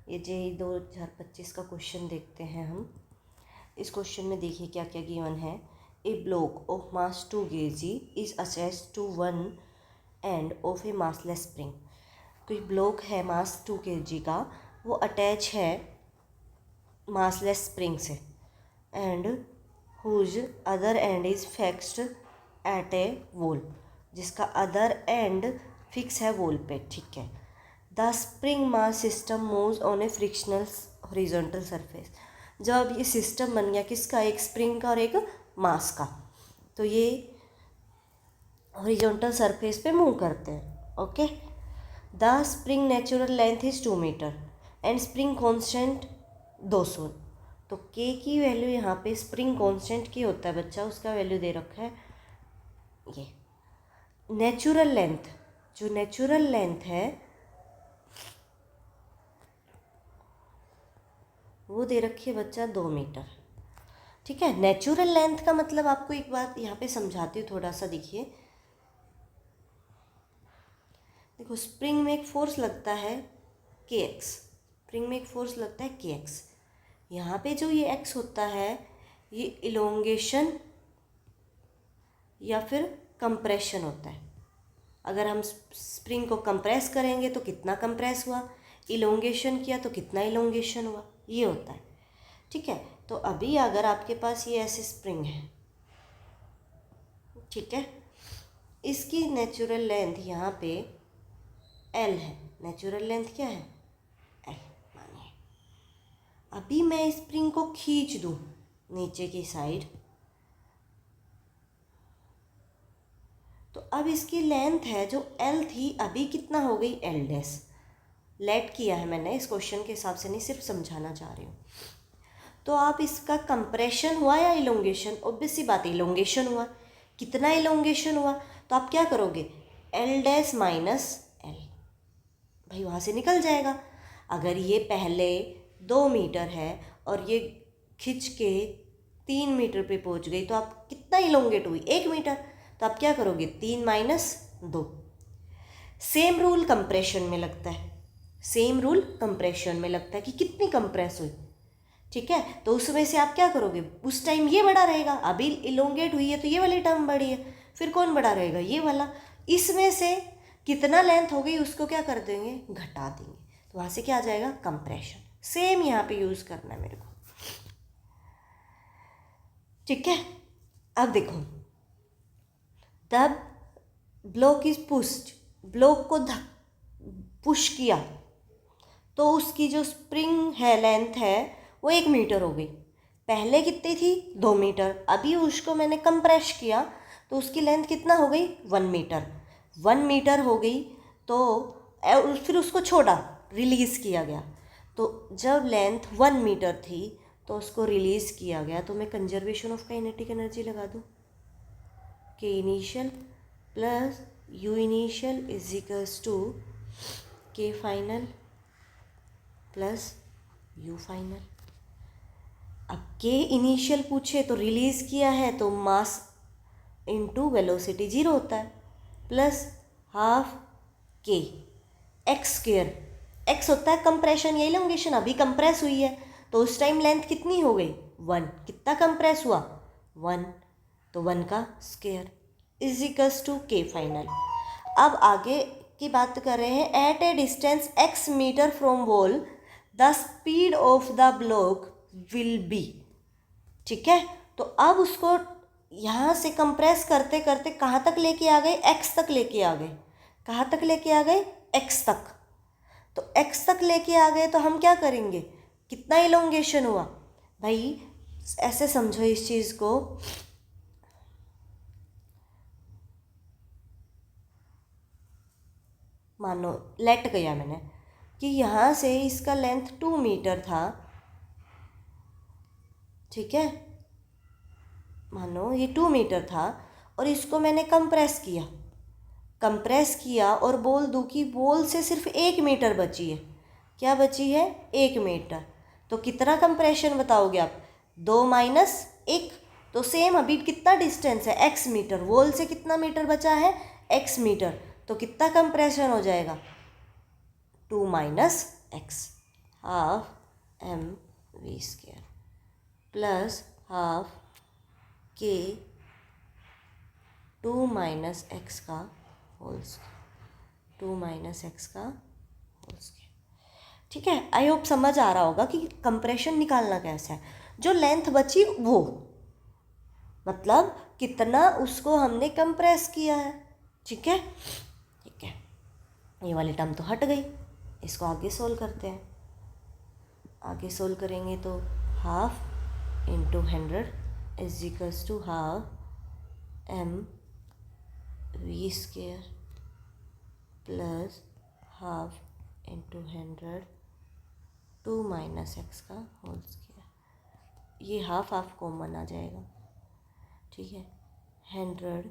ये JEE 2025 का question देखते हैं हम। इस क्वेश्चन में देखिए क्या क्या गिवन है। A block of mass 2 kg is attached to one end of a massless spring. कोई ब्लॉक है मास 2 kg का, वो अटैच है मासलेस स्प्रिंग से end whose other end is fixed at a wall, जिसका अदर एंड फिक्स है wall पे। ठीक है। The spring mass system moves on a frictional horizontal surface. जब ये सिस्टम बन गया किसका, एक स्प्रिंग का और एक मास का, तो ये हॉरिजॉन्टल सरफेस पे मूव करते हैं। Okay. The spring natural length is 2 metre and spring constant 200। तो के की वैल्यू यहाँ पे स्प्रिंग कांस्टेंट की होता है बच्चा, उसका वैल्यू दे रखा है ये। नेचुरल लेंथ, जो नेचुरल लेंथ है वो दे रखी है बच्चा 2 मीटर। ठीक है। नेचुरल लेंथ का मतलब आपको एक बात यहाँ पे समझाती हूँ थोड़ा सा। देखिए, देखो स्प्रिंग में एक फोर्स लगता है kx, स्प्रिंग में एक फोर्स लगता है kx। यहाँ पे जो ये x होता है ये इलोंगेशन या फिर कंप्रेशन होता है। अगर हम स्प्रिंग को कंप्रेस करेंगे तो कितना कंप्रेस हुआ, इलोंगेशन किया तो कितना इलोंगेशन हुआ, ये होता है। ठीक है। तो अभी अगर आपके पास ये ऐसे स्प्रिंग है, ठीक है, इसकी नेचुरल लेंथ यहाँ पे L है। नेचुरल लेंथ क्या है, L मानिए। अभी मैं स्प्रिंग को खींच दूँ नीचे की साइड, तो अब इसकी लेंथ है जो L थी अभी कितना हो गई, L डैश। लेट किया है मैंने, इस क्वेश्चन के हिसाब से नहीं, सिर्फ समझाना चाह रही हूँ। तो आप इसका कंप्रेशन हुआ या इलोंगेशन, ऑब्वियस सी बात है इलोंगेशन हुआ। कितना इलोंगेशन हुआ, तो आप क्या करोगे, L डैश माइनस L, भाई वहाँ से निकल जाएगा। अगर ये पहले 2 मीटर है और ये खिंच के 3 मीटर पे पहुँच गई तो आप कितना इलोंगेट हुई, 1 मीटर। तो आप क्या करोगे, 3 माइनस 2। सेम रूल कंप्रेशन में लगता है, सेम रूल कंप्रेशन में लगता है कि कितनी कंप्रेस हुई। ठीक है। तो उसमें से आप क्या करोगे, उस टाइम ये बड़ा रहेगा, अभी इलोंगेट हुई है तो ये वाली टर्म बड़ी है, फिर कौन बड़ा रहेगा, ये वाला। इसमें से कितना लेंथ हो गई उसको क्या कर देंगे, घटा देंगे, तो वहाँ से क्या आ जाएगा, कंप्रेशन। सेम यहाँ पे यूज़ करना है मेरे को। ठीक है। अब देखो, तब ब्लॉक इज पुश्ड, ब्लॉक को पुश किया तो उसकी जो स्प्रिंग है लेंथ है वो 1 मीटर हो गई। पहले कितनी थी, 2 मीटर। अभी उसको मैंने कंप्रेस किया तो उसकी लेंथ कितना हो गई, 1 मीटर। 1 मीटर हो गई तो फिर उसको छोड़ा, रिलीज़ किया गया। तो जब लेंथ 1 मीटर थी तो उसको रिलीज़ किया गया, तो मैं कंजर्वेशन ऑफ काइनेटिक एनर्जी लगा दूँ, k initial plus u initial is equals to k final plus u final. अब के इनिशियल पूछे तो रिलीज़ किया है तो मास इनटू वेलोसिटी 0 होता है, प्लस हाफ के एक्स स्क्वायर। एक्स होता है कंप्रेशन या इलोंगेशन, अभी कंप्रेस हुई है तो उस टाइम लेंथ कितनी हो गई, 1। कितना कंप्रेस हुआ, 1, तो 1 का square is equals to k final. अब आगे की बात कर रहे हैं, at a distance x metre from wall the speed of the block will be. ठीक है। तो अब उसको यहाँ से कंप्रेस करते करते कहाँ तक लेके आ गए, x तक लेके आ गए। कहाँ तक लेके आ गए, x तक। तो x तक लेके आ गए तो हम क्या करेंगे, कितना इलोंगेशन हुआ, भाई ऐसे समझो इस चीज़ को। मानो लेट गया मैंने कि यहाँ से इसका लेंथ 2 मीटर था, ठीक है, मानो ये 2 मीटर था और इसको मैंने कंप्रेस किया और बोल दूँ कि बॉल से सिर्फ 1 मीटर बची है। क्या बची है, 1 मीटर। तो कितना कंप्रेशन बताओगे आप, 2 माइनस 1। तो सेम अभी कितना डिस्टेंस है, x मीटर, वॉल से कितना मीटर बचा है, x मीटर। तो कितना कंप्रेशन हो जाएगा, 2 minus x। Half m v square plus half k 2 minus x का होल स्क्वायर, 2 माइनस एक्स का होल स्क्वायर। ठीक है, आई होप समझ आ रहा होगा कि कंप्रेशन निकालना कैसे है। जो लेंथ बची वो मतलब कितना उसको हमने कंप्रेस किया है। ठीक है, ठीक है, ये वाली टर्म तो हट गई। इसको आगे सोल्व करते हैं। आगे सोल्व करेंगे तो half into 100 is equals to half m v square plus half into 100 2 minus x का होल स्क्वायर। ये हाफ हाफ कॉमन आ जाएगा। ठीक है, 100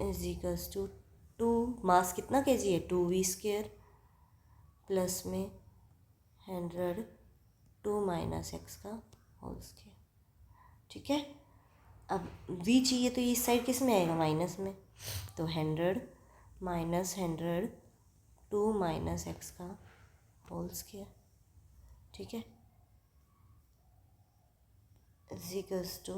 इज इक्वल्स टू 2, मास कितना केजी है 2v स्क्वायर प्लस में 100 2 माइनस एक्स का होल स्क्वायर। ठीक है, अब v चाहिए तो ये इस साइड किस में आएगा माइनस में, तो 100 माइनस 100 2 माइनस एक्स का होल स्क्वायर। ठीक है, is equals to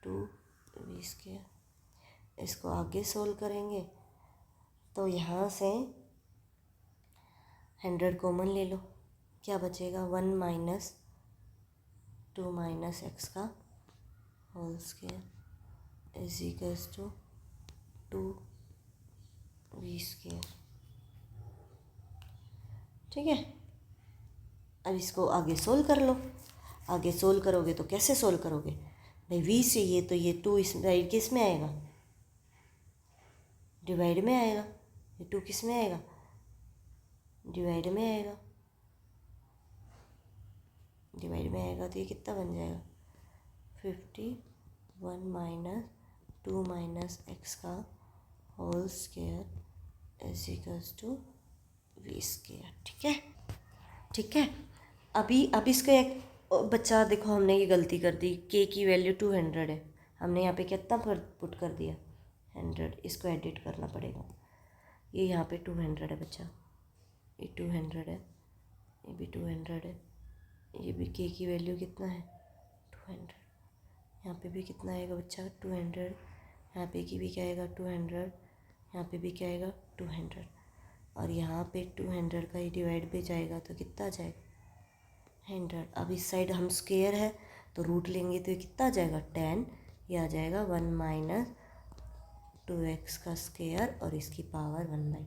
2v square. इसको आगे सोल्व करेंगे तो यहाँ से 100 कॉमन ले लो, क्या बचेगा 1 माइनस 2 माइनस एक्स का whole square is equals to 2v square. ठीक है, अब इसको आगे सोल्व कर लो। आगे सोल्व करोगे तो कैसे सोल्व करोगे भाई, v से ये तो ये 2 इस साइड किस में आएगा, डिवाइड में आएगा। ये 2 किस में आएगा, डिवाइड में आएगा। डिवाइड में आएगा तो ये कितना बन जाएगा 51 माइनस 2 माइनस एक्स का whole square is equals to v square. ठीक है, ठीक है। अब इसका एक बच्चा देखो, हमने ये गलती कर दी, के की वैल्यू 200 है, हमने यहाँ पे कितना पुट कर दिया 100। इसको एडिट करना पड़ेगा। ये यहाँ पे 200 है बच्चा, ये 200 है, ये भी 200 है, ये भी के की वैल्यू कितना है 200। यहाँ पे भी कितना आएगा बच्चा 200, यहाँ पे की भी क्या आएगा 200, यहाँ पे भी क्या आएगा 200, और यहाँ पे 200 का ही डिवाइड पे जाएगा तो कितना आ जाएगा 100। अब इस साइड हम स्क्वायर है तो रूट लेंगे तो ये कितना आ जाएगा 10, ये आ जाएगा 1 माइनस 2x का स्क्वायर और इसकी पावर 1/2।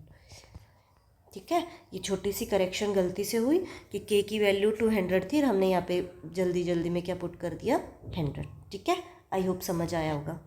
ठीक है, ये छोटी सी करेक्शन गलती से हुई कि k की वैल्यू 200 थी और हमने यहाँ पे जल्दी जल्दी में क्या पुट कर दिया 100। ठीक है, आई होप समझ आया होगा।